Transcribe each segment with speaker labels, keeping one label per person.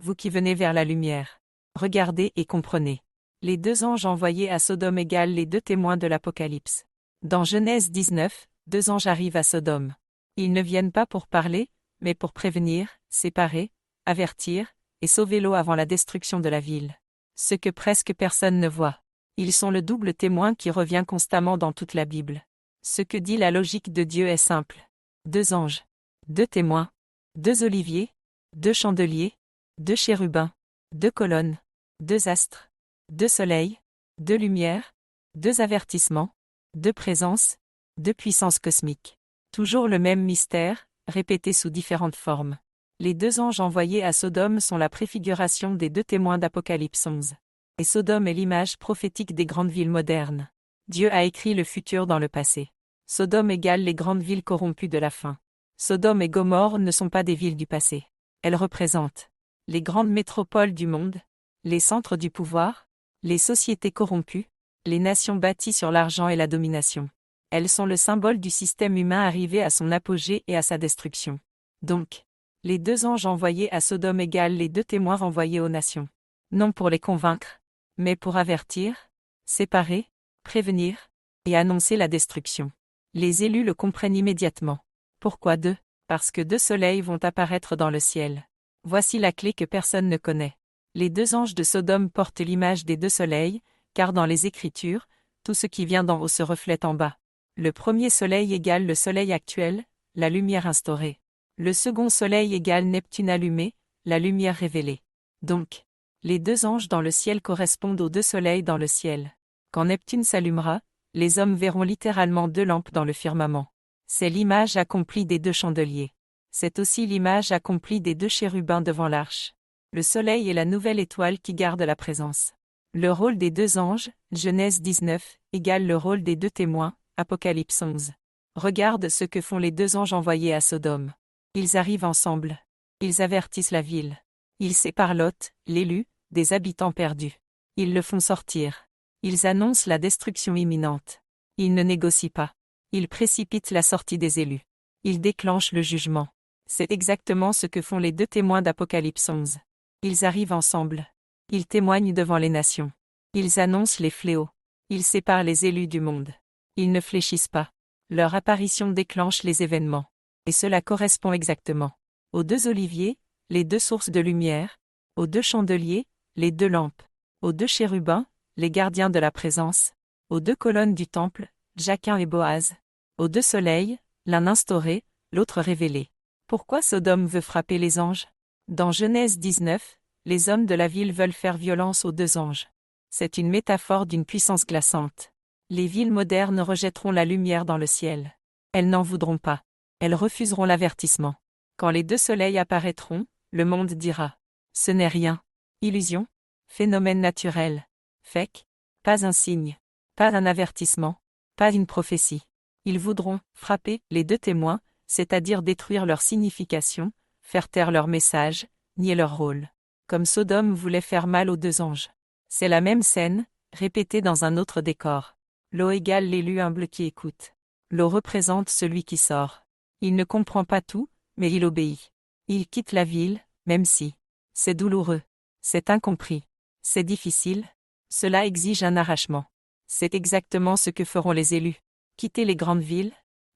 Speaker 1: vous qui venez vers la lumière. Regardez et comprenez. Les deux anges envoyés à Sodome égale les deux témoins de l'Apocalypse. Dans Genèse 19, deux anges arrivent à Sodome. Ils ne viennent pas pour parler, mais pour prévenir, séparer, avertir, et sauver l'eau avant la destruction de la ville. Ce que presque personne ne voit. Ils sont le double témoin qui revient constamment dans toute la Bible. Ce que dit la logique de Dieu est simple. Deux anges, deux témoins, deux oliviers, deux chandeliers, deux chérubins, deux colonnes, deux astres, deux soleils, deux lumières, deux avertissements, deux présences, deux puissances cosmiques. Toujours le même mystère, répété sous différentes formes. Les deux anges envoyés à Sodome sont la préfiguration des deux témoins d'Apocalypse 11. Et Sodome est l'image prophétique des grandes villes modernes. Dieu a écrit le futur dans le passé. Sodome égale les grandes villes corrompues de la fin. Sodome et Gomorrhe ne sont pas des villes du passé. Elles représentent les grandes métropoles du monde, les centres du pouvoir, les sociétés corrompues, les nations bâties sur l'argent et la domination. Elles sont le symbole du système humain arrivé à son apogée et à sa destruction. Donc, les deux anges envoyés à Sodome égale les deux témoins renvoyés aux nations. Non pour les convaincre, mais pour avertir, séparer, prévenir, et annoncer la destruction. Les élus le comprennent immédiatement. Pourquoi deux? Parce que deux soleils vont apparaître dans le ciel. Voici la clé que personne ne connaît. Les deux anges de Sodome portent l'image des deux soleils, car dans les Écritures, tout ce qui vient d'en haut se reflète en bas. Le premier soleil égale le soleil actuel, la lumière instaurée. Le second soleil égale Neptune allumé, la lumière révélée. Donc, les deux anges dans le ciel correspondent aux deux soleils dans le ciel. Quand Neptune s'allumera, les hommes verront littéralement deux lampes dans le firmament. C'est l'image accomplie des deux chandeliers. C'est aussi l'image accomplie des deux chérubins devant l'arche. Le soleil est la nouvelle étoile qui garde la présence. Le rôle des deux anges, Genèse 19, égale le rôle des deux témoins, Apocalypse 11. Regarde ce que font les deux anges envoyés à Sodome. Ils arrivent ensemble. Ils avertissent la ville. Ils séparent Lot, l'élu, des habitants perdus. Ils le font sortir. Ils annoncent la destruction imminente. Ils ne négocient pas. Ils précipitent la sortie des élus. Ils déclenchent le jugement. C'est exactement ce que font les deux témoins d'Apocalypse 11. Ils arrivent ensemble. Ils témoignent devant les nations. Ils annoncent les fléaux. Ils séparent les élus du monde. Ils ne fléchissent pas. Leur apparition déclenche les événements. Et cela correspond exactement aux deux oliviers, les deux sources de lumière, aux deux chandeliers, les deux lampes, aux deux chérubins, les gardiens de la présence, aux deux colonnes du temple, Jachin et Boaz, aux deux soleils, l'un instauré, l'autre révélé. Pourquoi Sodome veut frapper les anges? Dans Genèse 19, les hommes de la ville veulent faire violence aux deux anges. C'est une métaphore d'une puissance glaçante. Les villes modernes rejetteront la lumière dans le ciel. Elles n'en voudront pas. Elles refuseront l'avertissement. Quand les deux soleils apparaîtront, le monde dira: ce n'est rien. Illusion? Phénomène naturel? Fake? Pas un signe. Pas un avertissement. Pas une prophétie. Ils voudront frapper les deux témoins, c'est-à-dire détruire leur signification, faire taire leur message, nier leur rôle. Comme Sodome voulait faire mal aux deux anges. C'est la même scène, répétée dans un autre décor. L'eau égale l'élu humble qui écoute. L'eau représente celui qui sort. Il ne comprend pas tout, mais il obéit. Il quitte la ville, même si c'est douloureux, c'est incompris, c'est difficile, cela exige un arrachement. C'est exactement ce que feront les élus. Quitter les grandes villes,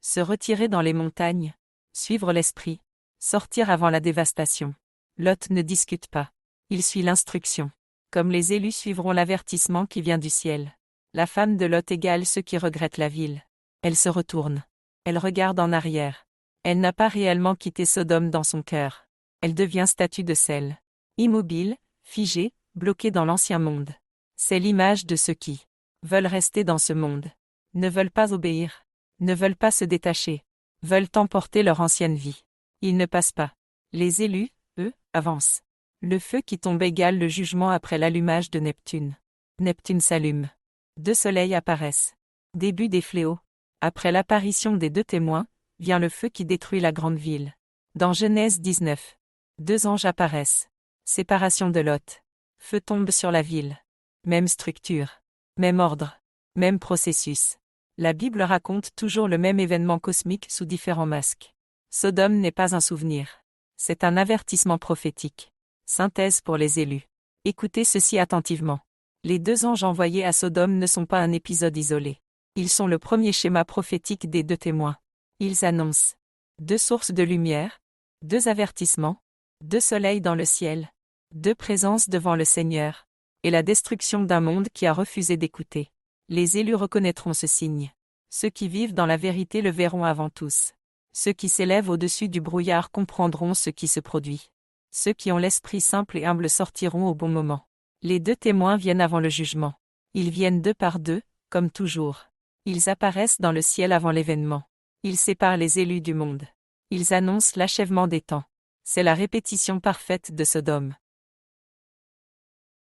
Speaker 1: se retirer dans les montagnes, suivre l'esprit, sortir avant la dévastation. Lot ne discute pas. Il suit l'instruction. Comme les élus suivront l'avertissement qui vient du ciel. La femme de Lot égale ceux qui regrettent la ville. Elle se retourne. Elle regarde en arrière. Elle n'a pas réellement quitté Sodome dans son cœur. Elle devient statue de sel. Immobile, figée, bloquée dans l'ancien monde. C'est l'image de ceux qui veulent rester dans ce monde. Ne veulent pas obéir. Ne veulent pas se détacher. Veulent emporter leur ancienne vie. Ils ne passent pas. Les élus, eux, avancent. Le feu qui tombe égale le jugement après l'allumage de Neptune. Neptune s'allume. Deux soleils apparaissent. Début des fléaux. Après l'apparition des deux témoins, vient le feu qui détruit la grande ville. Dans Genèse 19, deux anges apparaissent. Séparation de Lot. Feu tombe sur la ville. Même structure. Même ordre. Même processus. La Bible raconte toujours le même événement cosmique sous différents masques. Sodome n'est pas un souvenir. C'est un avertissement prophétique. Synthèse pour les élus. Écoutez ceci attentivement. Les 2 anges envoyés à Sodome ne sont pas un épisode isolé. Ils sont le premier schéma prophétique des 2 témoins. Ils annoncent 2 sources de lumière, 2 avertissements, 2 soleils dans le ciel, 2 présences devant le Seigneur, et la destruction d'un monde qui a refusé d'écouter. Les élus reconnaîtront ce signe. Ceux qui vivent dans la vérité le verront avant tous. Ceux qui s'élèvent au-dessus du brouillard comprendront ce qui se produit. Ceux qui ont l'esprit simple et humble sortiront au bon moment. Les 2 témoins viennent avant le jugement. Ils viennent 2 par 2, comme toujours. Ils apparaissent dans le ciel avant l'événement. Ils séparent les élus du monde. Ils annoncent l'achèvement des temps. C'est la répétition parfaite de Sodome.